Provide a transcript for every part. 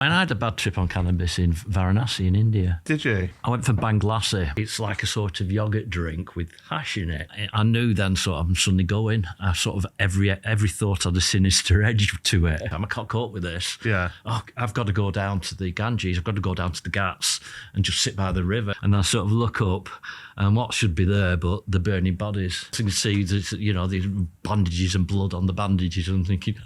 And I had a bad trip on cannabis in Varanasi in India. Did you? I went for Bhang Lassi. It's like a sort of yogurt drink with hash in it. I knew then sort of I'm suddenly going. I sort of every thought had a sinister edge to it. I can't cope with this. Yeah. Oh, I've got to go down to the Ganges. I've got to go down to the Ghats and just sit by the river. And I sort of look up and what should be there but the burning bodies. So you can see this, these bandages and blood on the bandages, and I'm thinking...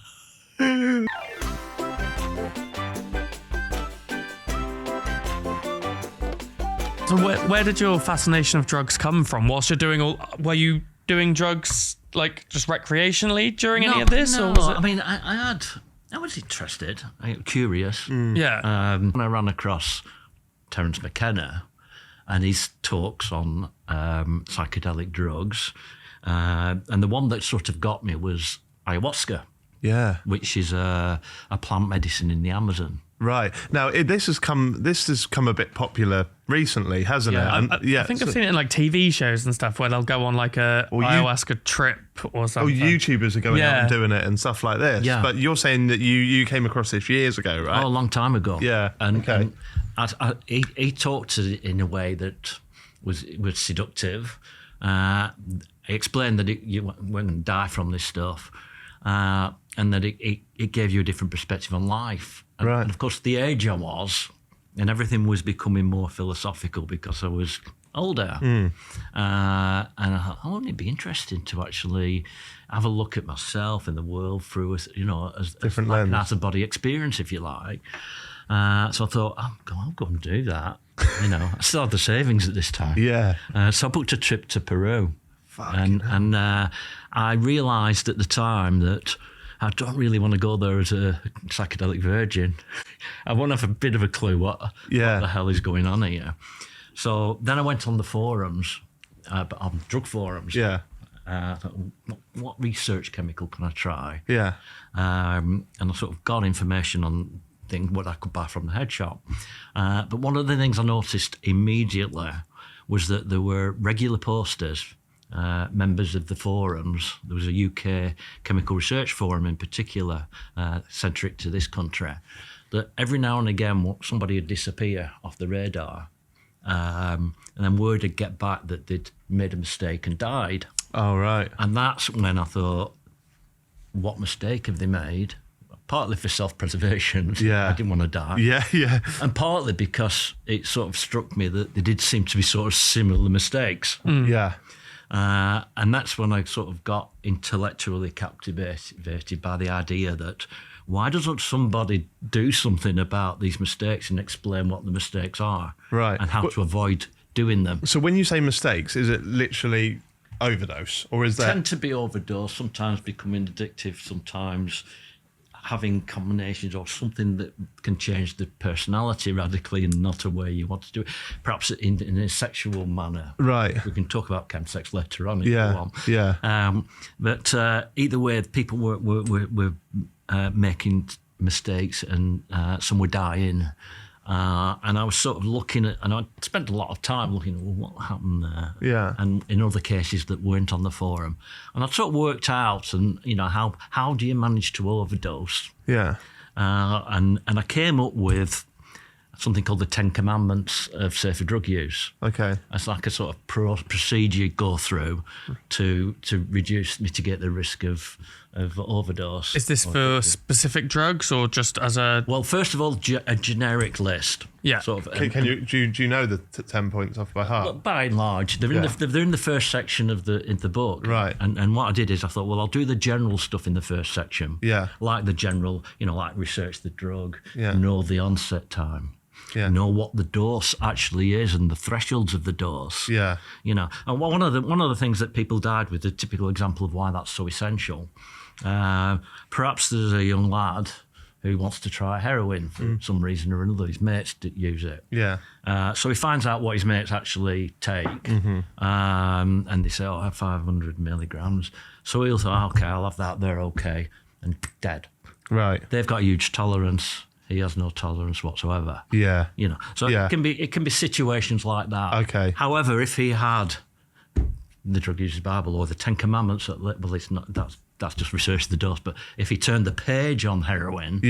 So where did your fascination of drugs come from? Whilst you're doing were you doing drugs like just recreationally during any of this? No, or was it... I mean, I was interested, curious. Yeah. When I ran across Terence McKenna and his talks on psychedelic drugs, and the one that sort of got me was ayahuasca. Yeah. Which is a plant medicine in the Amazon. Right. Now, this has come a bit popular recently, hasn't it? And, I think I've seen it in like TV shows and stuff where they'll go on like a ayahuasca trip or something. Oh, YouTubers are going out and doing it and stuff like this. Yeah. But you're saying that you came across this years ago, right? Oh, a long time ago. Yeah. And he talked to it in a way that was seductive. He explained that you weren't going to die from this stuff. And that it gave you a different perspective on life. And of course, the age I was, and everything was becoming more philosophical because I was older. And I thought, wouldn't it be interesting to actually have a look at myself and the world through, as different like lens. an out-of-body experience, if you like. So I thought, I'll go and do that. I still had the savings at this time. Yeah. So I booked a trip to Peru. And I realised at the time that I don't really want to go there as a psychedelic virgin. I won't have a bit of a clue what the hell is going on here. So then I went on the forums, on drug forums. Yeah. I thought, what research chemical can I try? Yeah. And I sort of got information on things what I could buy from the head shop. But one of the things I noticed immediately was that there were regular posters. Members of the forums. There was a UK chemical research forum in particular, centric to this country, that every now and again somebody would disappear off the radar, and then word would get back that they'd made a mistake and died. Oh, right. And that's when I thought, what mistake have they made? Partly for self-preservation. Yeah. I didn't want to die. Yeah. And partly because it sort of struck me that there did seem to be sort of similar mistakes. Yeah. And that's when I sort of got intellectually captivated by the idea that why doesn't somebody do something about these mistakes and explain what the mistakes are, right, and how to avoid doing them? So when you say mistakes, is it literally overdose, or is that... Tend to be overdose, sometimes becoming addictive, sometimes having combinations or something that can change the personality radically and not a way you want to do it. Perhaps in a sexual manner. Right. We can talk about chemsex later on if you want. Yeah. But either way, people were making mistakes and some were dying. And I was sort of looking at, and I spent a lot of time looking at what happened there. Yeah. And in other cases that weren't on the forum. And I sort of worked out, and how do you manage to overdose? Yeah. And I came up with something called the 10 Commandments of safer drug use. Okay. It's like a sort of procedure you go through to mitigate the risk of overdose. Is this for specific drugs or just as a... Well, first of all, a generic list. Yeah. Sort of, do you know the 10 points off by heart? Well, by and large, they're in the first section of the book. Right. And what I did is I thought, well, I'll do the general stuff in the first section. Yeah. Like the general, like research the drug, Yeah. know the onset time. Yeah. Know what the dose actually is and the thresholds of the dose. Yeah. And one of the things that people died with, a typical example of why that's so essential. Perhaps there's a young lad who wants to try heroin for some reason or another. His mates use it. Yeah. So he finds out what his mates actually take, and they say, I have 500 milligrams. So he'll say, okay, I'll have that. They're okay, and dead. Right. They've got a huge tolerance. He has no tolerance whatsoever. Yeah. So Yeah. it can be situations like that. Okay. However, if he had the drug user's Bible or the 10 Commandments, well, it's not. That's that's just research the dose. But if he turned the page on heroin,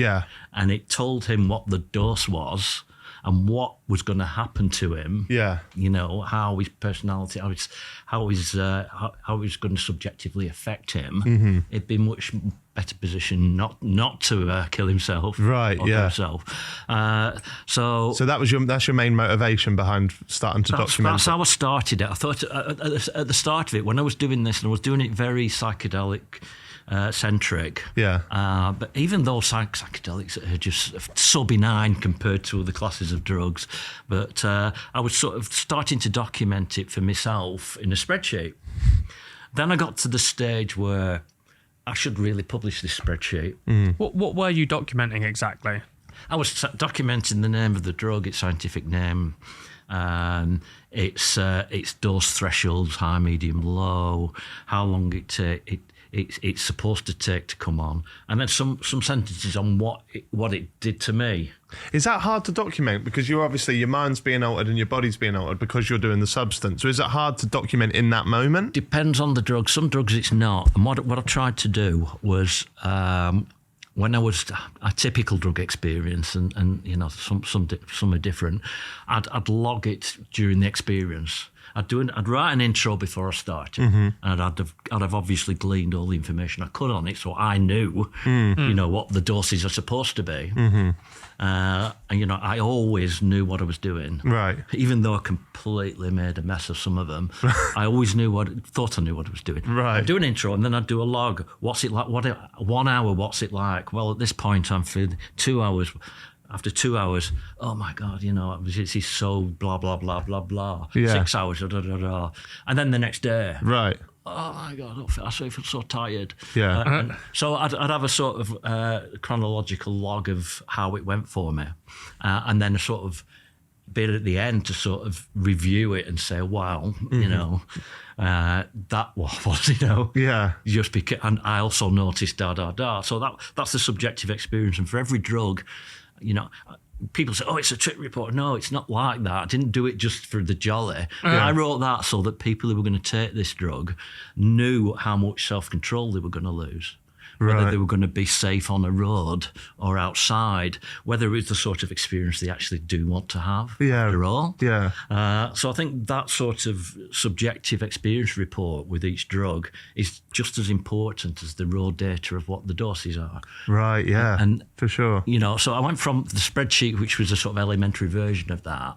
and it told him what the dose was and what was going to happen to him, you know, how his personality, how he's going to subjectively affect him, it'd be much better position not to kill himself, right? Or himself. So that's your main motivation behind starting to document. That's how I started it. I thought at the start of it, when I was doing this, and I was doing it very psychedelic. Centric, but even though psychedelics are just so benign compared to other classes of drugs, but I was sort of starting to document it for myself in a spreadsheet. Then I got to the stage where I should really publish this spreadsheet. What were you documenting exactly? I was documenting the name of the drug, its scientific name, its dose thresholds, high, medium, low, how long it's supposed to take to come on, and then some sentences on what it did to me. Is that hard to document because you're obviously your mind's being altered and your body's being altered because you're doing the substance? So is it hard to document in that moment? Depends on the drug. Some drugs it's not. And what I tried to do was when I was a typical drug experience, and you know some are different. I'd log it during the experience. I'd write an intro before I started, and I'd have obviously gleaned all the information I could on it, so I knew, you know, what the doses are supposed to be. And you know, I always knew what I was doing, right? Even though I completely made a mess of some of them, I always thought I knew what I was doing. Right. I'd do an intro, and then I'd do a log. What's it like? 1 hour? What's it like? Well, at this point, I'm feeling 2 hours. After 2 hours, oh my God, you know, it's so blah, blah, blah, blah, blah. 6 hours, da, da, da, da. And then the next day, right. Oh my God, I feel so tired. Yeah. So I'd have a sort of chronological log of how it went for me. And then a sort of bit at the end to sort of review it and say, wow, you know, that was, you know. Yeah. Just because, and I also noticed da, da, da. So that's the subjective experience. And for every drug, you know, people say, oh, it's a trip report. No, it's not like that. I didn't do it just for the jolly. I wrote that so that people who were going to take this drug knew how much self-control they were going to lose. Whether they were going to be safe on a road or outside, whether it was the sort of experience they actually do want to have after all. So I think that sort of subjective experience report with each drug is just as important as the raw data of what the doses are. Right, yeah, and for sure. You know, so I went from the spreadsheet, which was a sort of elementary version of that,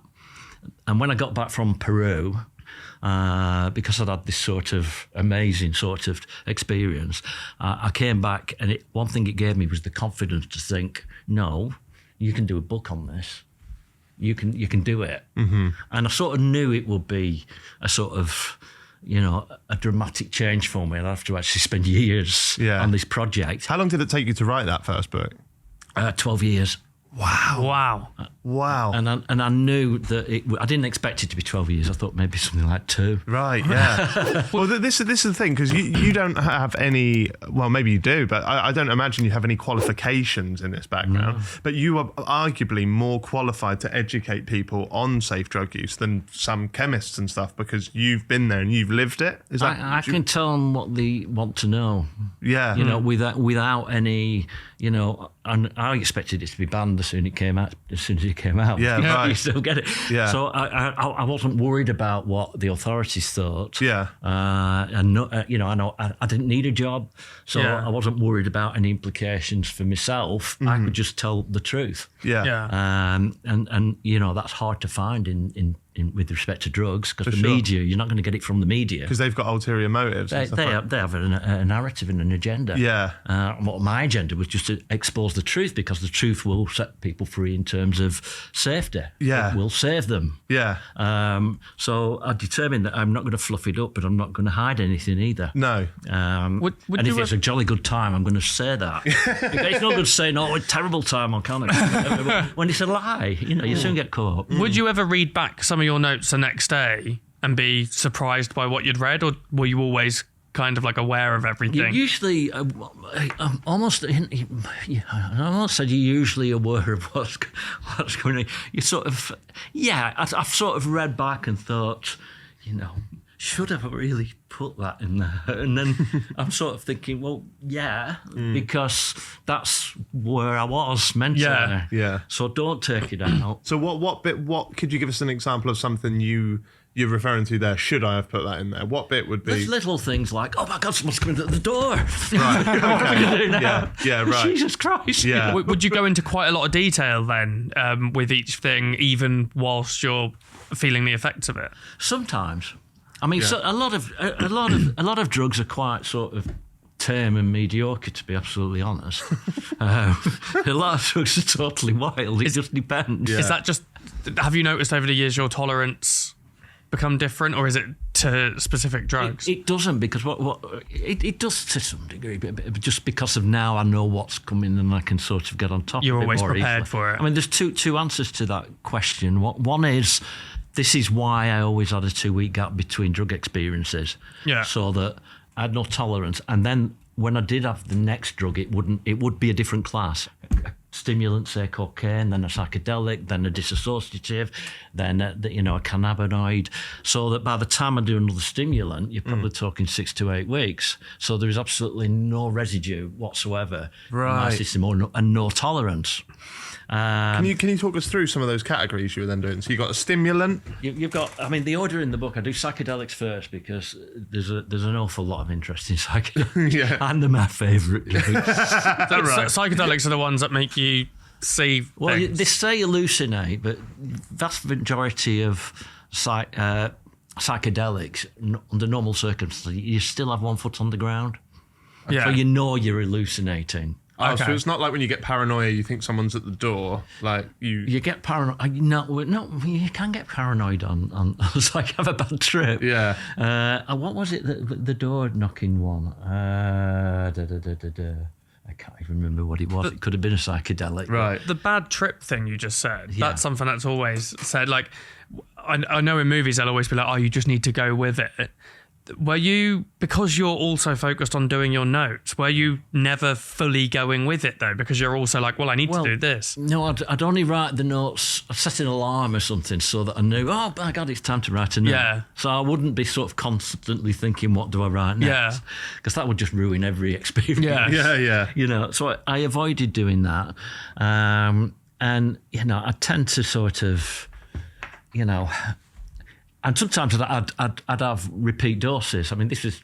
and when I got back from Peru, because I'd had this sort of amazing sort of experience, I came back, and one thing it gave me was the confidence to think, no, you can do a book on this. You can do it. And I sort of knew it would be a sort of, you know, a dramatic change for me. I'd have to actually spend years on this project. How long did it take you to write that first book? 12 years. Wow. And I knew that I didn't expect it to be 12 years. I thought maybe something like 2. Right, yeah. Well, this is the thing, because you don't have any, well, maybe you do, but I don't imagine you have any qualifications in this background. No. But you are arguably more qualified to educate people on safe drug use than some chemists and stuff, because you've been there and you've lived it. Is that? I can tell them what they want to know. Yeah. You know, without any, you know, and I expected it to be banned as soon as it came out. Yeah, right. You still get it. Yeah. So I wasn't worried about what the authorities thought. Yeah. And you know, I didn't need a job, so I wasn't worried about any implications for myself. I could just tell the truth. Yeah. And you know, that's hard to find in with respect to drugs, because the media, you're not going to get it from the media, because they've got ulterior motives. They have a narrative and an agenda. Yeah. What my agenda was just to expose the truth, because the truth will set people free in terms of safety. Yeah. It will save them. Yeah. So I determined that I'm not going to fluff it up, but I'm not going to hide anything either. No. And if it's a jolly good time, I'm going to say that. It's not good saying, oh, it's a terrible time on camera. When it's a lie, you know, you soon get caught. Would you ever read back some of your notes the next day and be surprised by what you'd read, or were you always kind of like aware of everything? Usually, I almost said you're usually aware of what's going on. You sort of, I've sort of read back and thought, you know, should have really put that in there? And then I'm sort of thinking, well, yeah, because that's where I was mentally. Yeah. So don't take it out. So what could you give us an example of something you're referring to there? Should I have put that in there? What bit would be? There's little things like, oh my God, someone's coming at the door. Right. What are we going to do now? Yeah, right. Jesus Christ. Yeah. Would you go into quite a lot of detail then with each thing, even whilst you're feeling the effects of it? Sometimes. I mean, so a lot of drugs are quite sort of tame and mediocre, to be absolutely honest. A lot of drugs are totally wild. It just depends. Is that just? Have you noticed over the years your tolerance become different, or is it to specific drugs? It doesn't, because it does to some degree, but just because of now I know what's coming and I can sort of get on top. You're of it always more prepared easily. for it. I mean, there's two answers to that question. One is, this is why I always had a 2-week gap between drug experiences. Yeah. So that I had no tolerance. And then when I did have the next drug, it would be a different class. A stimulant, say cocaine, then a psychedelic, then a dissociative, then a cannabinoid. So that by the time I do another stimulant, you're probably talking 6 to 8 weeks. So there is absolutely no residue whatsoever in my system, and no tolerance. Can you talk us through some of those categories you were then doing? So you got a stimulant. You've got. I mean, the order in the book. I do psychedelics first because there's an awful lot of interest in psychedelics. Yeah. And they're my favourite drugs. Right. Psychedelics are the ones that make you see Well, things. they say hallucinate, but vast majority of psychedelics under normal circumstances, you still have one foot on the ground. Yeah. So you know you're hallucinating. Oh, Okay. so it's not like when you get paranoia, you think someone's at the door. Like You get paranoid. No, you can get paranoid on it's like have a bad trip. Yeah. What was it? The door knocking one. I can't even remember what it was. It could have been a psychedelic. Right. The bad trip thing you just said, Yeah. that's something that's always said. Like, I know in movies they'll always be like, oh, you just need to go with it. Were you, because you're also focused on doing your notes, were you never fully going with it though? Because you're also like, well, I need to do this. No, I'd only write the notes. I'd set an alarm or something so that I knew, oh my God, it's time to write a note. Yeah. So I wouldn't be sort of constantly thinking, what do I write next? Yeah. Because that would just ruin every experience. Yeah. Yeah. So I avoided doing that. And, I tend to sort of, and sometimes I'd have repeat doses. I mean, this is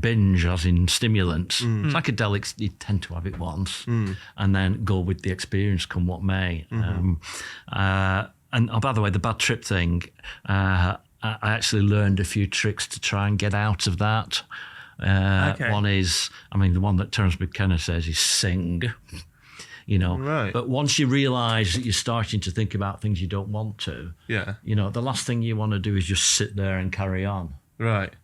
binge, as in stimulants. Psychedelics, you tend to have it once and then go with the experience, come what may. And by the way, the bad trip thing, I actually learned a few tricks to try and get out of that. Okay. One is, the one that Terence McKenna says is sing. Right. But once you realise that you're starting to think about things you don't want to, Yeah. the last thing you want to do is just sit there and carry on. Right.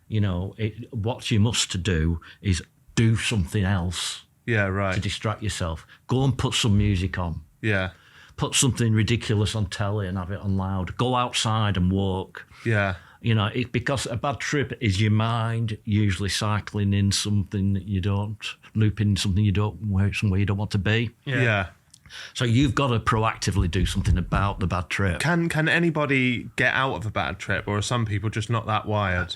What you must do is do something else Yeah. to Right. distract yourself. Go and put some music on. Yeah. Put something ridiculous on telly and have it on loud. Go outside and walk. Yeah. Because a bad trip is your mind usually cycling in something that you don't, looping something somewhere you don't want to be. Yeah. So you've got to proactively do something about the bad trip. Can anybody get out of a bad trip, or are some people just not that wired?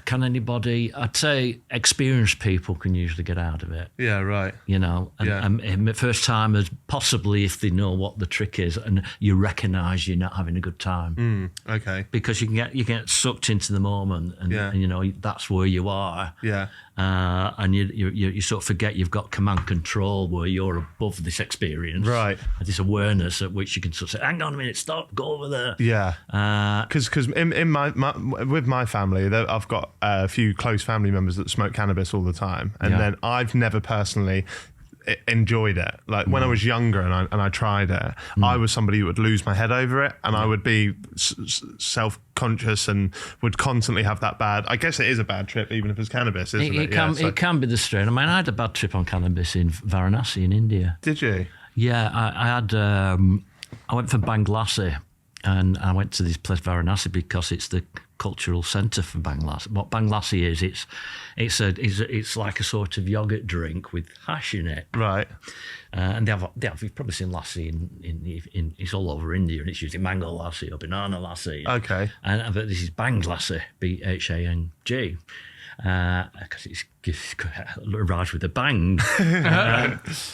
Can anybody? I'd say experienced people can usually get out of it. Yeah. Right. And first timers, possibly if they know what the trick is and you recognise you're not having a good time. Okay. Because you get sucked into the moment and that's where you are. Yeah. And you sort of forget you've got command control where you're above this experience. Right. And this awareness at which you can sort of say, hang on a minute, stop, go over there. Yeah. Because in my with my family, I've got a few close family members that smoke cannabis all the time, and then I've never personally enjoyed it. Like when I was younger and I tried it, I was somebody who would lose my head over it, and I would be self-conscious and would constantly have that bad. I guess it is a bad trip, even if it's cannabis, isn't it? It can be the strain. I had a bad trip on cannabis in Varanasi in India. Did you? Yeah, I had. I went for Bhang Lassi, and I went to this place Varanasi because it's the cultural centre for Bhang Lassi. What Bhang Lassi is, it's like a sort of yogurt drink with hash in it. Right. And they have you've probably seen lassi in it's all over India, and it's usually mango lassi or banana lassi. Okay. But this is Bhang Lassi, Bhang, because it arrives with a bang.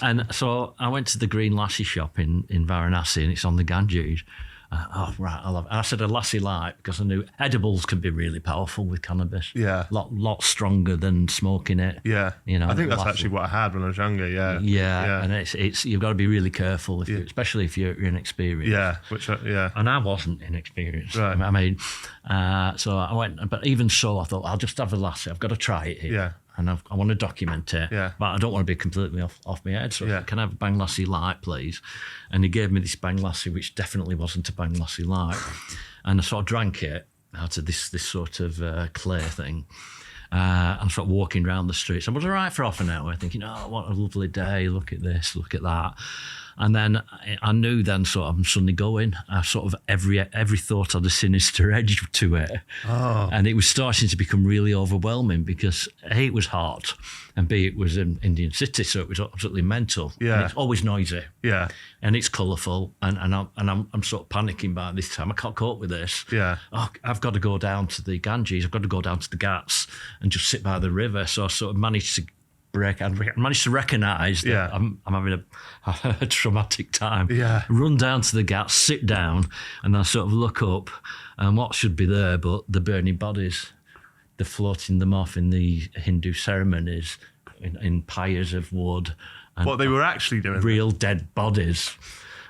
And so I went to the Green Lassi shop in Varanasi, and it's on the Ganges. Right, I love it. And I said a lassi light because I knew edibles can be really powerful with cannabis. Yeah. Lot stronger than smoking it. Yeah. You know, I think that's lassi. actually what I had when I was younger. Yeah. Yeah. And it's you've got to be really careful, especially if you're inexperienced. Yeah. And I wasn't inexperienced. Right. I mean, so I went, but even so, I thought I'll just have a lassi. I've got to try it here. Yeah. And I want to document it, Yeah. but I don't want to be completely off my head. So I said, can I have a Bhang Lassi light, please? And he gave me this Bhang Lassi, which definitely wasn't a Bhang Lassi light. And I sort of drank it out of this sort of clay thing. And sort of walking around the streets. I was all right for half an hour, thinking, oh, what a lovely day. Look at this, look at that. And then I knew then sort of I'm suddenly going. I sort of every thought had a sinister edge to it. Oh. And it was starting to become really overwhelming because A, it was hot, and B, it was an Indian city, so it was absolutely mental. Yeah. And it's always noisy. Yeah. And it's colourful, and I'm sort of panicking by this time. I can't cope with this. Yeah. Oh, I've got to go down to the Ganges. I've got to go down to the Ghats and just sit by the river. So I sort of managed to recognise that I'm having a traumatic time. Yeah. Run down to the Ghats, sit down, and then I sort of look up, and what should be there but the burning bodies. They're floating them off in the Hindu ceremonies in pyres of wood. And What they were actually doing. real dead bodies.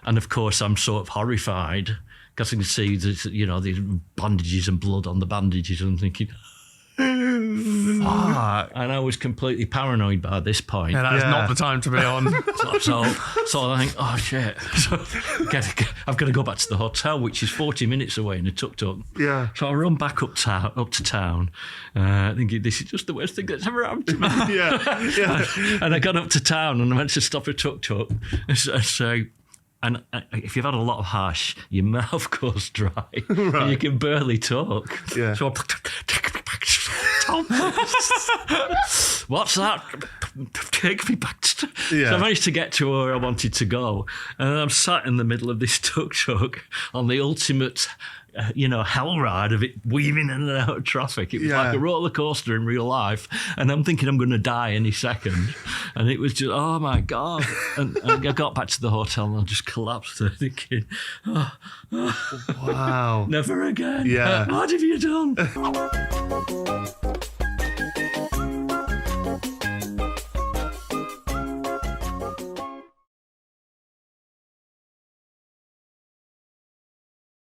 And of course, I'm sort of horrified because I can see these bandages and blood on the bandages, and I'm thinking, Fuck. and I was completely paranoid by this point. Yeah, that's not the time to be on. So I think, oh shit. So I've got to go back to the hotel, which is 40 minutes away in a tuk-tuk. Yeah. So I run back up to town, thinking this is just the worst thing that's ever happened to me. Yeah. And I got up to town and I went to stop a tuk-tuk. So, and if you've had a lot of hash, your mouth goes dry and you can barely talk. Yeah. So what's that? Take me back to... Yeah. So I managed to get to where I wanted to go. And I'm sat in the middle of this tuk-tuk on the ultimate... hell ride of it weaving in and out of traffic. It was like a roller coaster in real life, and I'm thinking I'm going to die any second. And it was just, oh my God. And I got back to the hotel and I just collapsed there thinking, Wow. never again. Yeah. What have you done?